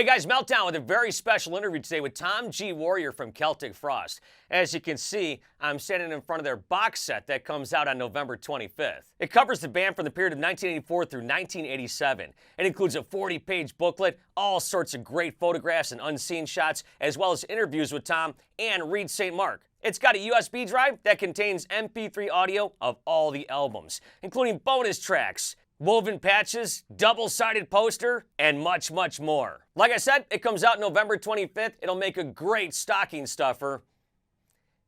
Hey guys, Meltdown with a very special interview today with Tom G. Warrior from Celtic Frost. As you can see, I'm standing in front of their box set that comes out on November 25th. It covers the band from the period of 1984 through 1987. It includes a 40-page booklet, all sorts of great photographs and unseen shots, as well as interviews with Tom and Reed St. Mark. It's got a USB drive that contains MP3 audio of all the albums, including bonus tracks, woven patches, double-sided poster, and much, much more. Like I said, it comes out November 25th. It'll make a great stocking stuffer,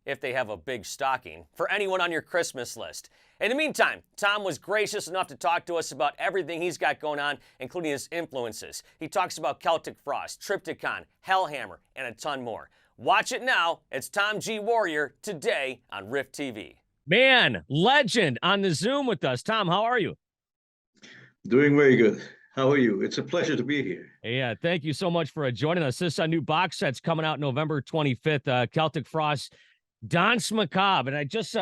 if they have a big stocking, for anyone on your Christmas list. In the meantime, Tom was gracious enough to talk to us about everything he's got going on, including his influences. He talks about Celtic Frost, Triptykon, Hellhammer, and a ton more. Watch it now. It's Tom G. Warrior today on Riff TV. Man, legend on the Zoom with us. Tom, how are you? Doing very good. How are you? It's a pleasure to be here. Yeah, thank you so much for joining us. This new box set's coming out November 25th. Celtic Frost, Danse Macabre, and I just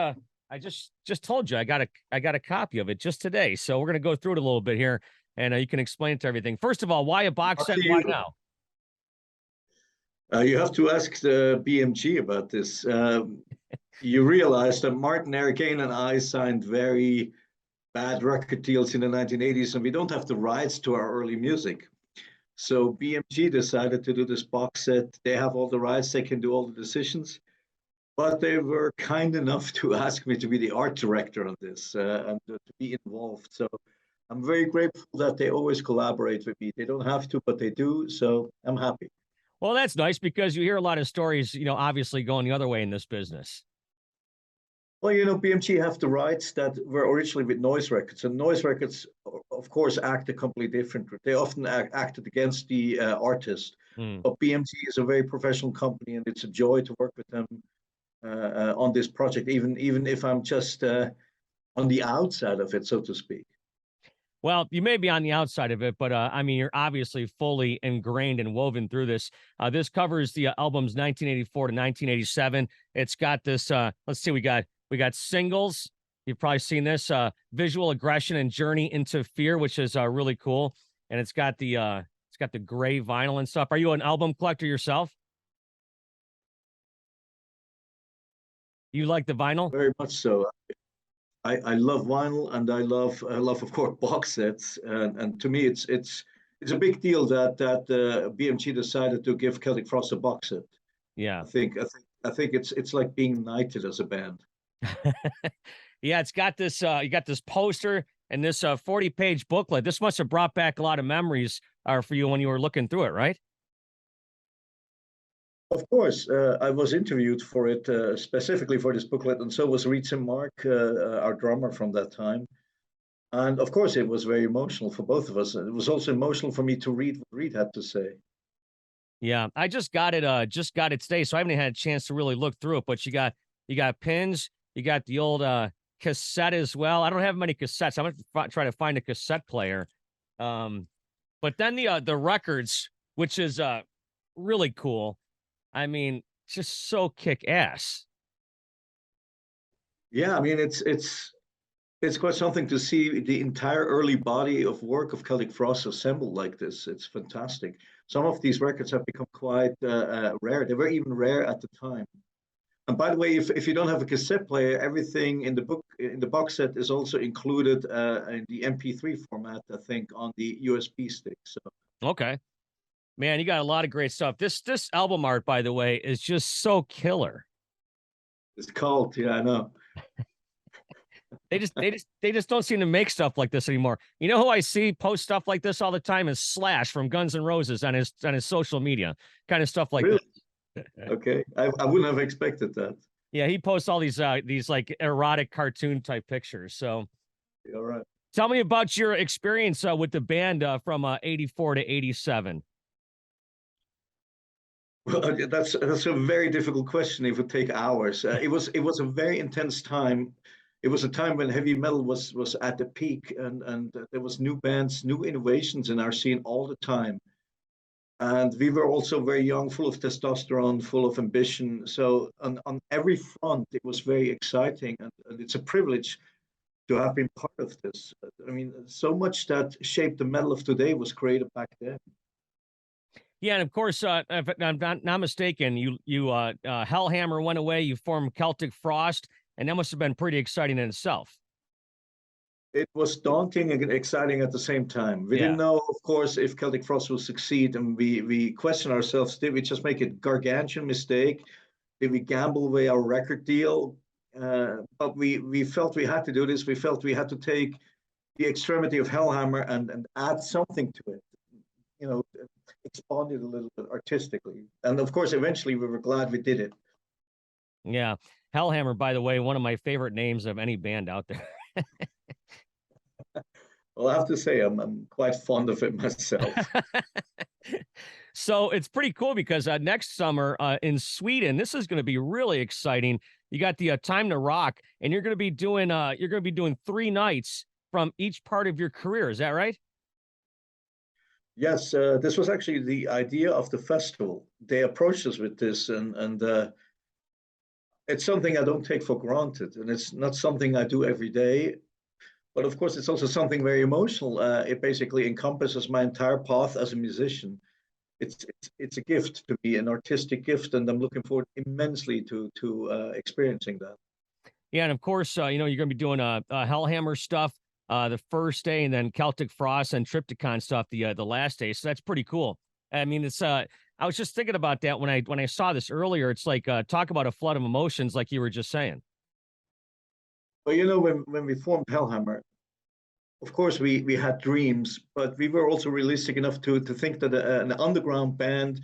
told you I got a copy of it just today. So we're gonna go through it a little bit here, and you can explain it to everything. First of all, why a box set? Why now? You have to ask the BMG about this. You realize that Martin, Eric Kane, and I signed very bad record deals in the 1980s, and we don't have the rights to our early music. So BMG decided to do this box set. They have all the rights, they can do all the decisions, but they were kind enough to ask me to be the art director on this and to be involved. So I'm very grateful that they always collaborate with me. They don't have to, but they do, so I'm happy. Well, that's nice because you hear a lot of stories, obviously going the other way in this business. Well, BMG have the rights that were originally with Noise Records, and Noise Records, of course, act completely different. They often acted against the artist, but BMG is a very professional company, and it's a joy to work with them on this project, even if I'm just on the outside of it, so to speak. Well, you may be on the outside of it, but I mean, you're obviously fully ingrained and woven through this. This covers the albums 1984 to 1987. It's got this. Let's see, we got singles. You've probably seen this, Visual Aggression and Journey into Fear, which is really cool. And it's got the gray vinyl and stuff. Are you an album collector yourself? You like the vinyl? Very much so. I love vinyl, and I love of course box sets. And to me, it's a big deal that BMG decided to give Celtic Frost a box set. Yeah, I think it's like being knighted as a band. Yeah, it's got this. You got this poster and this 40-page booklet. This must have brought back a lot of memories for you when you were looking through it, right? Of course, I was interviewed for it specifically for this booklet, and so was Reed St. Mark, our drummer from that time. And of course, it was very emotional for both of us. It was also emotional for me to read what Reed had to say. Yeah, I just got it today, so I haven't had a chance to really look through it. But you got pins. You got the old cassette as well. I don't have many cassettes. I'm gonna try to find a cassette player. But then the records, which is really cool. I mean, just so kick ass. Yeah, I mean it's quite something to see the entire early body of work of Celtic Frost assembled like this. It's fantastic. Some of these records have become quite rare. They were even rare at the time. And by the way, if you don't have a cassette player, everything in the box set is also included in the MP3 format, I think, on the USB stick. So Okay. Man, you got a lot of great stuff. This album art, by the way, is just so killer. it's called, yeah, I know. They just don't seem to make stuff like this anymore. You know who I see post stuff like this all the time is Slash from Guns N' Roses on his social media, kind of stuff like Really? this. Okay, I wouldn't have expected that. Yeah, he posts all these like erotic cartoon type pictures. So, All right. tell me about your experience with the band from 84 to 87. Well, that's a very difficult question. It would take hours. It was a very intense time. It was a time when heavy metal was at the peak, and there was new bands, new innovations in our scene all the time. And we were also very young, full of testosterone, full of ambition. So on every front, it was very exciting, and it's a privilege to have been part of this. I mean, so much that shaped the metal of today was created back then. Yeah, and of course, if I'm not mistaken, Hellhammer went away. You formed Celtic Frost, and that must have been pretty exciting in itself. It was daunting and exciting at the same time. We Yeah. didn't know, of course, if Celtic Frost will succeed, and we questioned ourselves: did we just make a gargantuan mistake? Did we gamble away our record deal? But we felt we had to do this. We felt we had to take the extremity of Hellhammer and add something to it. You know, expand it a little bit artistically. And of course, eventually we were glad we did it. Yeah. Hellhammer, by the way, one of my favorite names of any band out there. Well, I have to say, I'm quite fond of it myself. So it's pretty cool because next summer in Sweden, this is going to be really exciting. You got the Time to Rock, and you're going to be doing 3 nights from each part of your career. Is that right? Yes, this was actually the idea of the festival. They approached us with this, and it's something I don't take for granted, and it's not something I do every day. But of course, it's also something very emotional. It basically encompasses my entire path as a musician. It's a gift to me, an artistic gift, and I'm looking forward immensely to experiencing that. Yeah, and of course, you're going to be doing Hellhammer stuff the first day, and then Celtic Frost and Triptykon stuff the last day. So that's pretty cool. I mean, it's I was just thinking about that when I saw this earlier. It's like talk about a flood of emotions, like you were just saying. But you know, when we formed Hellhammer, of course we had dreams, but we were also realistic enough to think that an underground band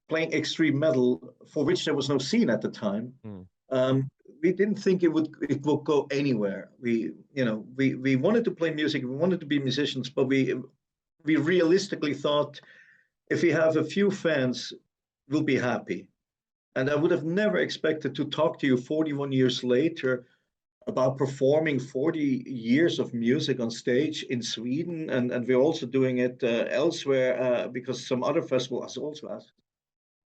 playing extreme metal, for which there was no scene at the time, Hmm. we didn't think it would go anywhere. We wanted to play music, we wanted to be musicians, but we realistically thought if we have a few fans, we'll be happy. And I would have never expected to talk to you 41 years later about performing 40 years of music on stage in Sweden, and we're also doing it elsewhere because some other festival has also asked.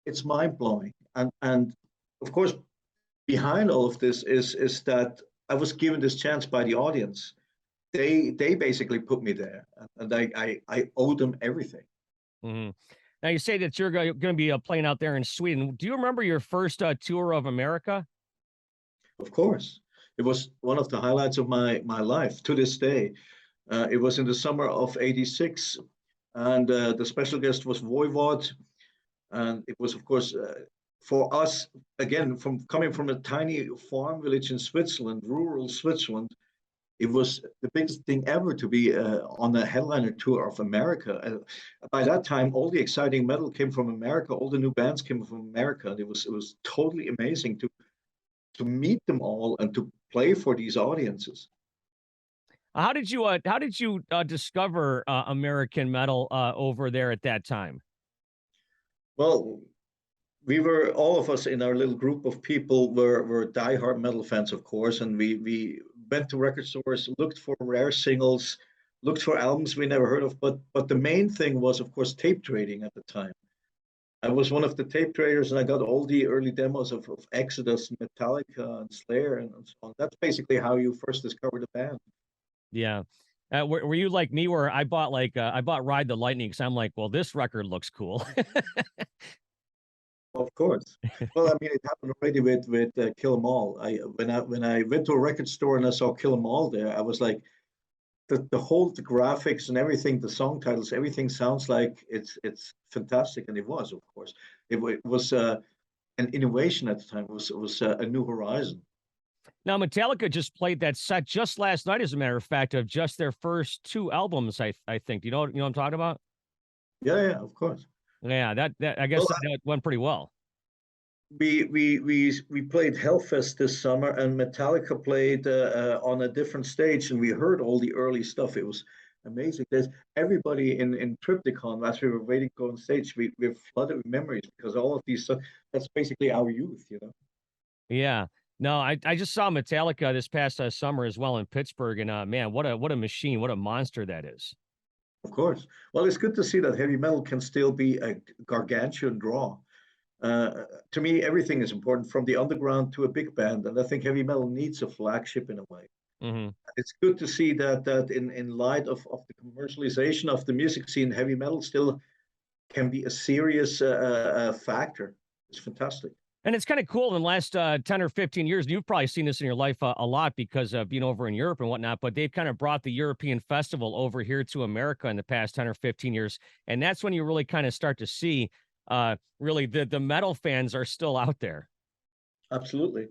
It's mind blowing, and of course, behind all of this is that I was given this chance by the audience. They basically put me there, and I owe them everything. Hmm. Now you say that you're going to be playing out there in Sweden. Do you remember your first tour of America? Of course, it was one of the highlights of my life to this day. It was in the summer of '86, and the special guest was Voivod, and it was, of course, for us again from coming from a tiny farm village in Switzerland, rural Switzerland. It was the biggest thing ever to be on a headliner tour of America. By that time, all the exciting metal came from America. All the new bands came from America. It was totally amazing to meet them all and to play for these audiences. How did you discover American metal over there at that time? Well, we were all of us in our little group of people were diehard metal fans, of course, and we went to record stores, looked for rare singles, looked for albums we never heard of. But the main thing was, of course, tape trading at the time. I was one of the tape traders, and I got all the early demos of Exodus, Metallica, and Slayer, and so on. That's basically how you first discovered the band. Yeah. Were you like me where I bought Ride the Lightning because I'm like, well, this record looks cool. Of course. Well, I mean, it happened already with Kill 'Em All. When I went to a record store and I saw Kill 'Em All there, I was like, the graphics and everything, the song titles, everything sounds like it's fantastic, and it was, of course, it was an innovation at the time. It was a new horizon. Now, Metallica just played that set just last night, as a matter of fact, of just their first 2 albums. I think. You know what I'm talking about? Yeah, yeah, of course. Yeah, that I guess Well, that went pretty well. we played Hellfest this summer, and Metallica played on a different stage, and we heard all the early stuff. It was amazing. There's everybody in Triptykon as we were waiting to go on stage. We're flooded with memories because all of these. That's basically our youth. Yeah. No, I just saw Metallica this past summer as well in Pittsburgh, and man, what a machine, what a monster that is. Of course. Well, it's good to see that heavy metal can still be a gargantuan draw. To me, everything is important from the underground to a big band, and I think heavy metal needs a flagship in a way. Hmm. It's good to see that in light of the commercialization of the music scene, heavy metal still can be a serious factor. It's fantastic. And it's kind of cool in the last 10 or 15 years. You've probably seen this in your life a lot because of being over in Europe and whatnot, but they've kind of brought the European festival over here to America in the past 10 or 15 years. And that's when you really kind of start to see really the metal fans are still out there. Absolutely.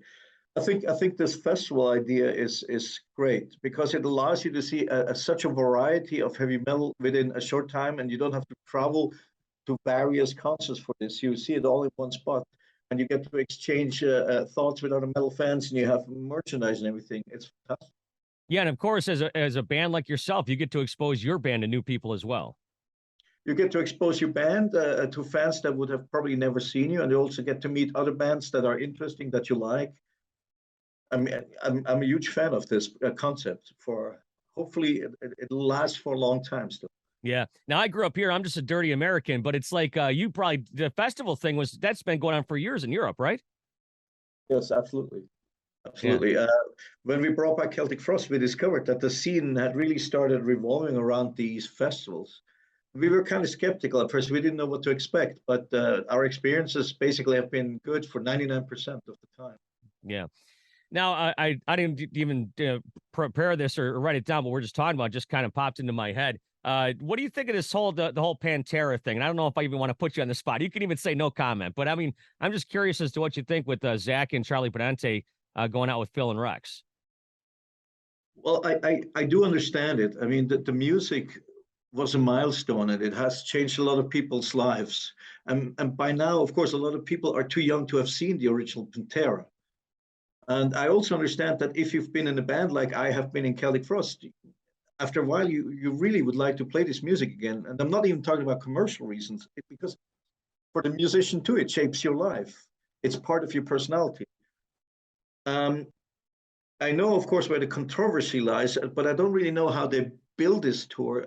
I think this festival idea is great because it allows you to see such a variety of heavy metal within a short time, and you don't have to travel to various concerts for this. You see it all in one spot, and you get to exchange thoughts with other metal fans, and you have merchandise and everything. It's fantastic. Yeah, and of course, as a band like yourself, you get to expose your band to new people as well. You get to expose your band to fans that would have probably never seen you, and you also get to meet other bands that are interesting that you like. I'm a huge fan of this concept. For hopefully it'll last for a long time still. Yeah. Now I grew up here. I'm just a dirty American, but it's like you probably the festival thing that's been going on for years in Europe, right? Yes, absolutely. Yeah. Absolutely. When we brought back Celtic Frost, we discovered that the scene had really started revolving around these festivals. We were kind of skeptical at first. We didn't know what to expect, but our experiences basically have been good for 99% of the time. Yeah. Now I didn't even prepare this or write it down, but we're just talking about it, just kind of popped into my head. What do you think of this whole the whole Pantera thing? And I don't know if I even want to put you on the spot. You can even say no comment, but I mean, I'm just curious as to what you think with Zach and Charlie Benante going out with Phil and Rex. Well, I do understand it. I mean, the music was a milestone and it has changed a lot of people's lives. And by now, of course, a lot of people are too young to have seen the original Pantera. And I also understand that if you've been in a band like I have been in Celtic Frost, after a while you really would like to play this music again. And I'm not even talking about commercial reasons, because for the musician too, it shapes your life. It's part of your personality. I know, of course, where the controversy lies, but I don't really know how they build this tour.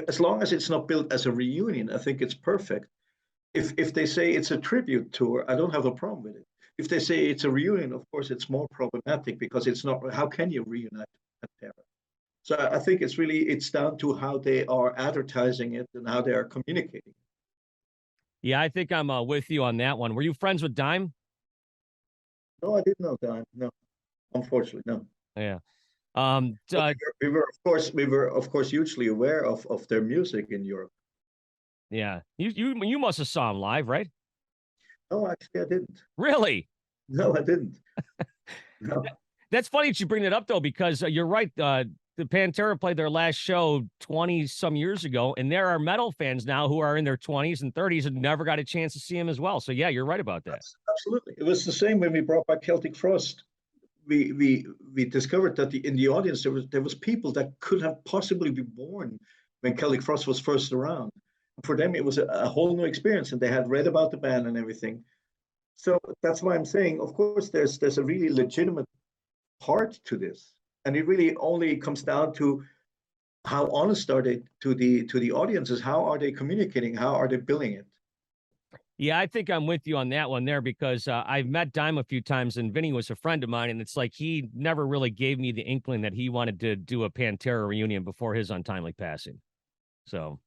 As long as it's not built as a reunion, I think it's perfect. If they say it's a tribute tour, I don't have a problem with it. If they say it's a reunion, of course, it's more problematic because it's not. How can you reunite Pantera? So I think it's down to how they are advertising it and how they are communicating. Yeah, I think I'm with you on that one. Were you friends with Dime? No, I didn't know that. No, unfortunately, no. Yeah. We were of course hugely aware of their music in Europe. Yeah. You must have saw him live, right? No, actually, I didn't. Really? No, I didn't. No. That's funny that you bring that up though, because you're right. The Pantera played their last show 20 some years ago, and there are metal fans now who are in their 20s and 30s and never got a chance to see him as well. So yeah, you're right about that. Absolutely. It was the same when we brought back Celtic Frost. We discovered that in the audience there was people that could have possibly been born when Celtic Frost was first around. For them, it was a whole new experience, and they had read about the band and everything. So that's why I'm saying, of course, there's a really legitimate part to this, and it really only comes down to how honest are they to the audiences, how are they communicating, how are they billing it. Yeah, I think I'm with you on that one there because I've met Dime a few times, and Vinny was a friend of mine, and it's like he never really gave me the inkling that he wanted to do a Pantera reunion before his untimely passing. So,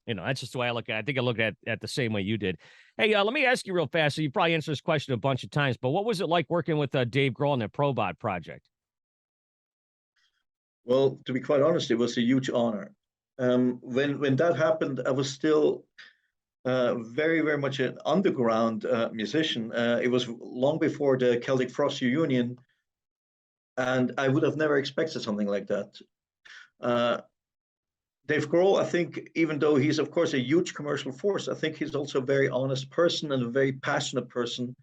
that's just the way I look at it. I think I look at the same way you did. Hey, let me ask you real fast. So you probably answered this question a bunch of times, but what was it like working with Dave Grohl on the Probot project? Well, to be quite honest, it was a huge honor. When that happened, I was still very, very much an underground musician. It was long before the Celtic Frost reunion, and I would have never expected something like that. Dave Grohl, I think, even though he's of course a huge commercial force, I think he's also a very honest person and a very passionate person.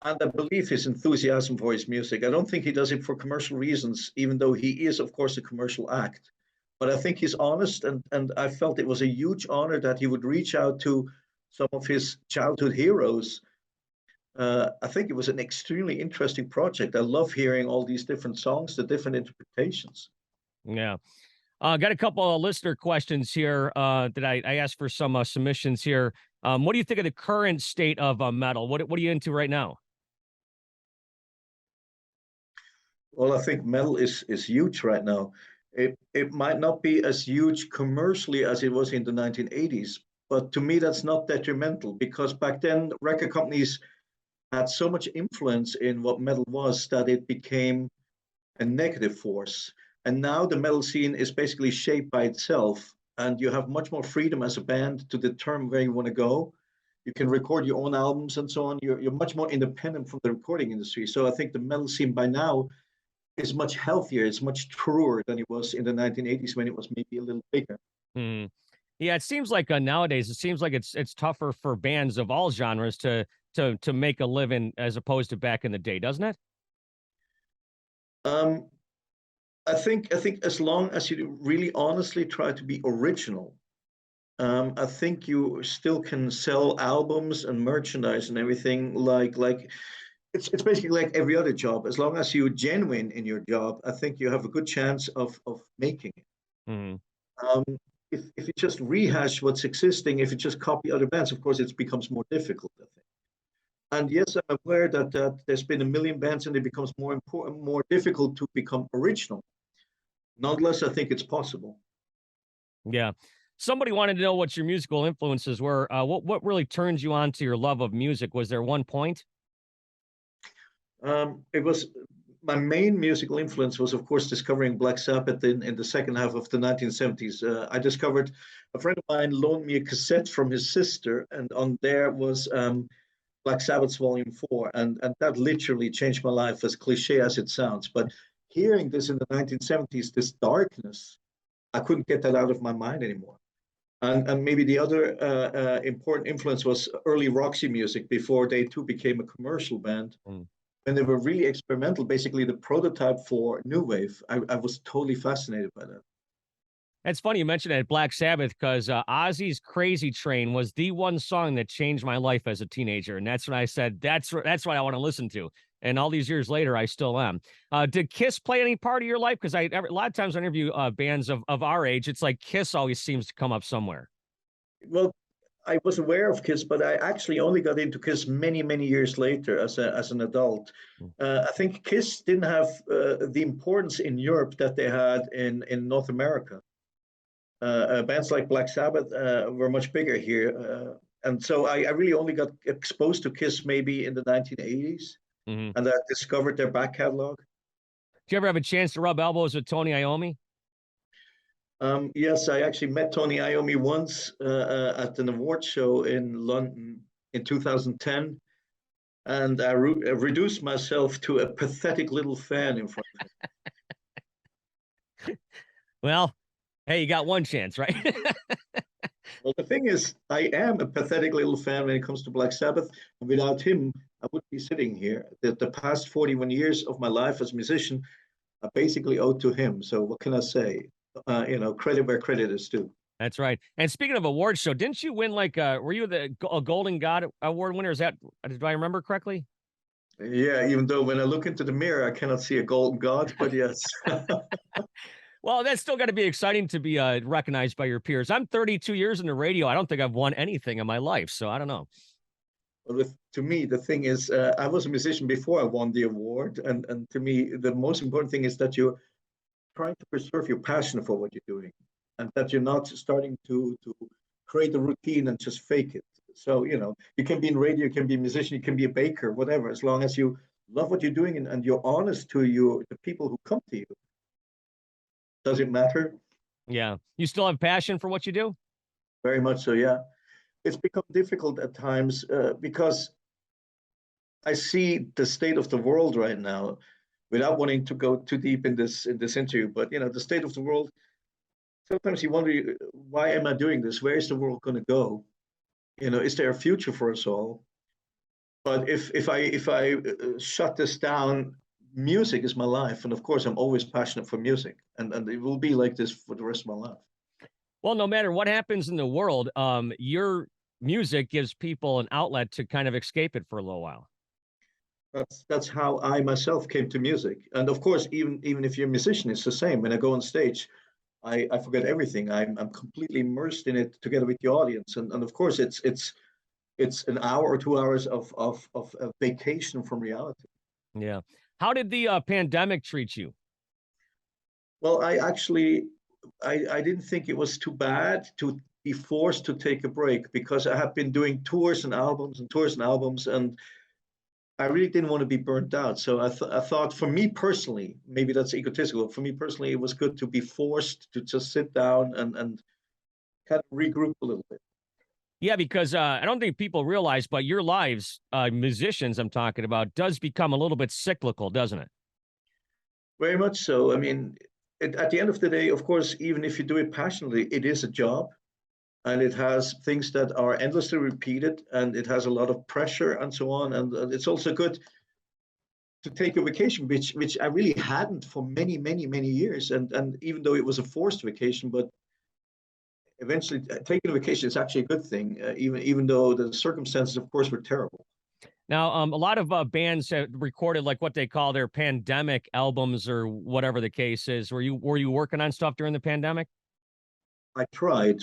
And I believe his enthusiasm for his music. I don't think he does it for commercial reasons, even though he is, of course, a commercial act. But I think he's honest, and I felt it was a huge honor that he would reach out to some of his childhood heroes. I think it was an extremely interesting project. I love hearing all these different songs, the different interpretations. Yeah. Got a couple of listener questions here that I asked for some submissions here. What do you think of the current state of metal? What are you into right now? Well, I think metal is huge right now. It might not be as huge commercially as it was in the 1980s, But to me, that's not detrimental because back then record companies had so much influence in what metal was that it became a negative force. And now the metal scene is basically shaped by itself, and you have much more freedom as a band to determine where you want to go. You can record your own albums and so on. You're much more independent from the recording industry. So I think the metal scene by now is much healthier. It's much truer than it was in the 1980s when it was maybe a little bigger. Mm. Yeah, it seems like nowadays it seems like it's tougher for bands of all genres to make a living as opposed to back in the day, doesn't it? Um, I think as long as you really honestly try to be original, I think you still can sell albums and merchandise and everything like it's basically like every other job. As long as you're genuine in your job, I think you have a good chance of making it. Mm. Um, if you just rehash what's existing, if you just copy other bands, of course, it becomes more difficult, I think. And yes, I'm aware that there's been a million bands and it becomes more important, more difficult to become original. Nonetheless, I think it's possible. Yeah. Somebody wanted to know what your musical influences were. What really turned you on to your love of music? Was there one point? It was my main musical influence was, of course, discovering Black Sabbath in the second half of the 1970s. I discovered a friend of mine loaned me a cassette from his sister, and on there was Black Sabbath's Volume 4, and that literally changed my life, as cliche as it sounds. But hearing this in the 1970s, this darkness, I couldn't get that out of my mind anymore. And maybe the other important influence was early Roxy music before they too became a commercial band. Mm. When they were really experimental, basically the prototype for new wave. I was totally fascinated by that. It's funny you mentioned that Black Sabbath because Ozzy's "Crazy Train" was the one song that changed my life as a teenager, and that's when I said that's what I want to listen to. And all these years later, I still am. Did Kiss play any part of your life? Because a lot of times I interview bands of our age, it's like Kiss always seems to come up somewhere. Well, I was aware of Kiss, but I actually only got into Kiss many, many years later as an adult. Mm. I think Kiss didn't have the importance in Europe that they had in North America. Bands like Black Sabbath were much bigger here. And so I really only got exposed to Kiss maybe in the 1980s, Mhm. and I discovered their back catalog. Do you ever have a chance to rub elbows with Tony Iommi? Yes, I actually met Tony Iommi once at an award show in London in 2010, and I reduced myself to a pathetic little fan in front of him. Well, hey, you got one chance, right? Well, the thing is, I am a pathetic little fan when it comes to Black Sabbath, and without him, I wouldn't be sitting here. The past 41 years of my life as a musician, I basically owe to him. So what can I say? Credit where credit is due. That's right. And speaking of awards show, didn't you win were you a Golden God Award winner? Is that, do I remember correctly? Yeah, even though when I look into the mirror, I cannot see a golden god, but yes. Well, that's still got to be exciting to be recognized by your peers. I'm 32 years in the radio. I don't think I've won anything in my life, so I don't know. Well, to me, the thing is, I was a musician before I won the award, and to me, the most important thing is that you're trying to preserve your passion for what you're doing, and that you're not starting to create a routine and just fake it. So you can be in radio, you can be a musician, you can be a baker, whatever. As long as you love what you're doing and you're honest to the people who come to you, does it matter? Yeah. You still have passion for what you do? Very much so. Yeah, it's become difficult at times because I see the state of the world right now, without wanting to go too deep in this interview. But the state of the world. Sometimes you wonder, why am I doing this? Where is the world going to go? Is there a future for us all? But if I shut this down, music is my life, and of course I'm always passionate for music, and it will be like this for the rest of my life. Well, no matter what happens in the world, your music gives people an outlet to kind of escape it for a little while. That's how I myself came to music, and of course, even if you're a musician, it's the same. When I go on stage, I forget everything. I'm completely immersed in it together with the audience, and of course, it's an hour or 2 hours of a vacation from reality. Yeah. How did the pandemic treat you? Well, I didn't think it was too bad. be forced to take a break because I have been doing tours and albums and tours and albums, and I really didn't want to be burnt out. So I thought, for me personally, maybe that's egotistical. For me personally, it was good to be forced to just sit down and kind of regroup a little bit. Yeah, because I don't think people realize, but your lives, musicians I'm talking about, does become a little bit cyclical, doesn't it? Very much so. I mean, at the end of the day, of course, even if you do it passionately, it is a job, and it has things that are endlessly repeated, and it has a lot of pressure and so on. And it's also good to take a vacation, which I really hadn't for many years. And even though it was a forced vacation, but eventually taking a vacation is actually a good thing, even though the circumstances, of course, were terrible. Now, a lot of bands have recorded like what they call their pandemic albums or whatever the case is. Were you working on stuff during the pandemic? I tried,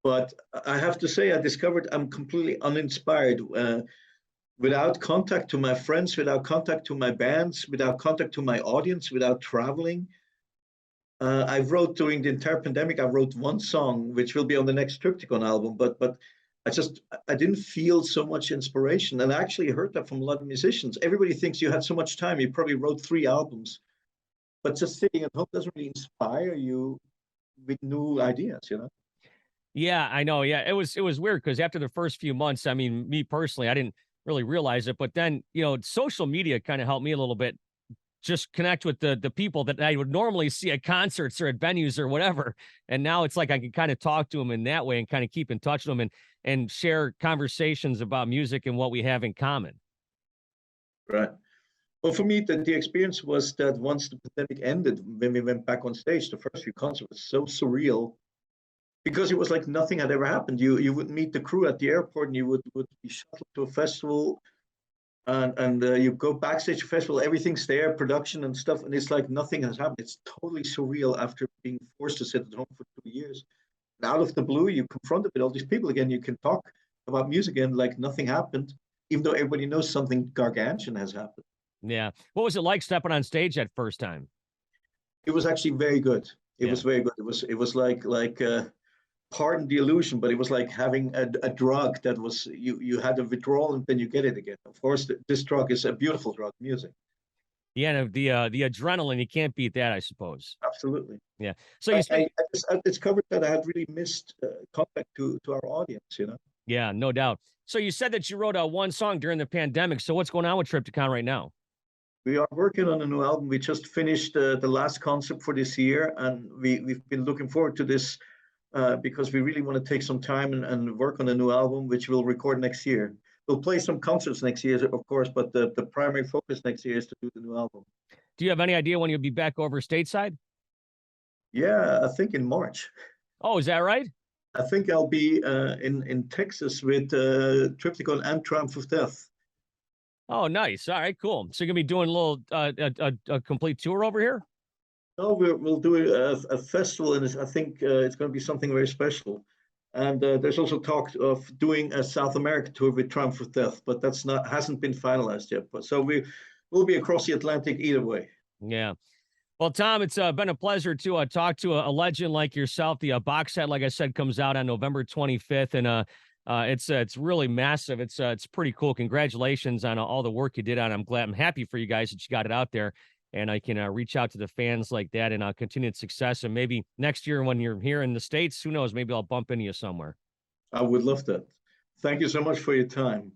but I have to say I discovered I'm completely uninspired. Without contact to my friends, without contact to my bands, without contact to my audience, without traveling. I wrote during the entire pandemic, I wrote one song, which will be on the next Triptykon album, but I didn't feel so much inspiration. And I actually heard that from a lot of musicians. Everybody thinks you had so much time, you probably wrote 3 albums, but just sitting at home doesn't really inspire you with new ideas, you know? Yeah, I know. Yeah, it was weird because after the first few months, I mean, me personally, I didn't really realize it, but then social media kind of helped me a little bit, just connect with the people that I would normally see at concerts or at venues or whatever. And now it's like I can kind of talk to them in that way and kind of keep in touch with them and share conversations about music and what we have in common. Right. Well, for me, the experience was that once the pandemic ended, when we went back on stage, the first few concerts was so surreal because it was like nothing had ever happened. You would meet the crew at the airport, and you would be shuttled to a festival, and you go backstage festival, everything's there, production and stuff, and it's like nothing has happened. It's totally surreal after being forced to sit at home for 2 years. And out of the blue, you confronted with all these people again. You can talk about music again like nothing happened, even though everybody knows something gargantuan has happened. Yeah. What was it like stepping on stage that first time? It was actually very good. It Yeah. was very good. It was like pardon the illusion, but it was like having a drug that was you had a withdrawal and then you get it again. Of course, this drug is a beautiful drug, music. Yeah, no, the adrenaline, you can't beat that, I suppose. Absolutely. Yeah. So you said, I discovered that I had really missed contact to our audience, you know. yeah, no doubt. So you said that you wrote one song during the pandemic. So what's going on with Triptykon right now? We are working on a new album. We just finished the last concept for this year, and we've been looking forward to this because we really want to take some time and work on a new album, which we'll record next year. We'll play some concerts next year, of course, but the primary focus next year is to do the new album. Do you have any idea when you'll be back over stateside? Yeah, I think in March. Oh, is that right? I think I'll be in Texas with Triptykon and Triumph of Death. Oh, nice. All right, cool. So you're gonna be doing a little a complete tour over here? No, we'll do a festival, and I think it's going to be something very special. And there's also talk of doing a South America tour with Triumph of Death, but hasn't been finalized yet. But so we'll be across the Atlantic either way. Yeah. Well, Tom, it's been a pleasure to talk to a legend like yourself. The box set, like I said, comes out on November 25th, and it's really massive. It's pretty cool. Congratulations on all the work you did on it. I'm happy for you guys that you got it out there, and I can reach out to the fans like that and continued success. And maybe next year when you're here in the States, who knows, maybe I'll bump into you somewhere. I would love that. Thank you so much for your time.